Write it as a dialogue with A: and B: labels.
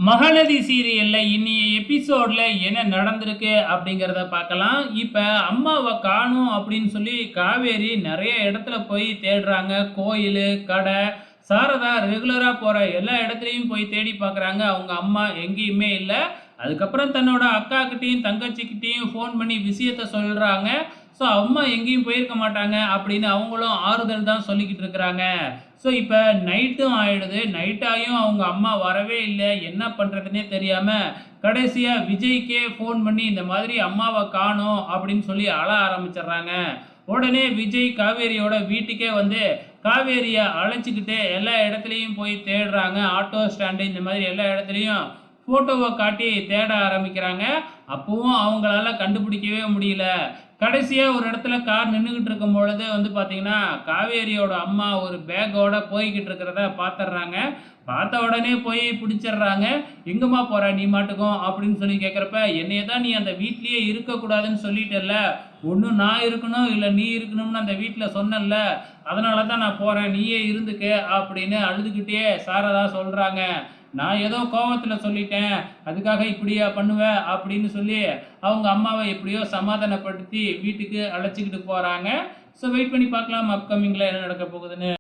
A: மகாநதி சீரியல்ல இன்னைய எபிசோட்ல என்ன நடந்திருக்கு அப்படிங்கிறத பார்க்கலாம். இப்ப அம்மாவ காணோம் அப்படின்னு சொல்லி காவேரி நெறைய இடத்துல போய் தேடுறாங்க. கோயிலு, கடை, சாரதா ரெகுலரா போற எல்லா இடத்துலயும் போய் தேடி பார்க்குறாங்க. அவங்க அம்மா எங்கேயுமே இல்ல. அதுக்கப்புறம் தன்னோட அக்காகிட்டயும், தங்கச்சிகிட்டயும் ஃபோன் பண்ணி விஷயத்த சொல்றாங்க. ஸோ அம்மா எங்கேயும் போயிருக்க மாட்டாங்க அப்படின்னு அவங்களும் ஆறுதல் தான் சொல்லிக்கிட்டு இருக்கிறாங்க. ஸோ இப்போ நைட்டும் ஆயிடுது. நைட் ஆயும் அவங்க அம்மா வரவே இல்ல. என்ன பண்றதுன்னே தெரியாம கடைசியா விஜய்க்கே ஃபோன் பண்ணி இந்த மாதிரி அம்மாவ காணோம் அப்படின்னு சொல்லி அழ ஆரம்பிச்சிடுறாங்க. உடனே விஜய் காவேரியோட வீட்டுக்கே வந்து காவேரியை அழைச்சிக்கிட்டு எல்லா இடத்துலையும் போய் தேடுறாங்க. ஆட்டோ ஸ்டாண்டு இந்த மாதிரி எல்லா இடத்துலையும் ஃபோட்டோவை காட்டி தேட ஆரம்பிக்கிறாங்க. அப்பவும் அவங்களால கண்டுபிடிக்கவே முடியல. கடைசியாக ஒரு இடத்துல கார் நின்றுக்கிட்டு இருக்கும் பொழுது வந்து பார்த்தீங்கன்னா காவேரியோட அம்மா ஒரு பேக்கோட போய்கிட்டு இருக்கிறத பார்த்துடுறாங்க. பார்த்த உடனே போய் பிடிச்சிடுறாங்க. எங்கம்மா போற நீ மாட்டுக்கும் அப்படின்னு சொல்லி கேட்குறப்ப, என்னைய தான் நீ அந்த வீட்லேயே இருக்கக்கூடாதுன்னு சொல்லிட்டல்ல, ஒன்று நான் இருக்கணும் இல்லை நீ இருக்கணும்னு அந்த வீட்டில் சொன்னல, அதனால தான் நான் போகிறேன், நீயே இருந்துக்க அப்படின்னு அழுதுகிட்டே சாரதா சொல்கிறாங்க. நான் ஏதோ கோவத்தில் சொல்லிட்டேன், அதுக்காக இப்படியா பண்ணுவ அப்படின்னு சொல்லி அவங்க அம்மாவை எப்படியோ சமாதானப்படுத்தி வீட்டுக்கு அழைச்சிக்கிட்டு போகிறாங்க. ஸோ வெயிட் பண்ணி பார்க்கலாம் அப்கமிங்கில் என்ன நடக்க போகுதுன்னு.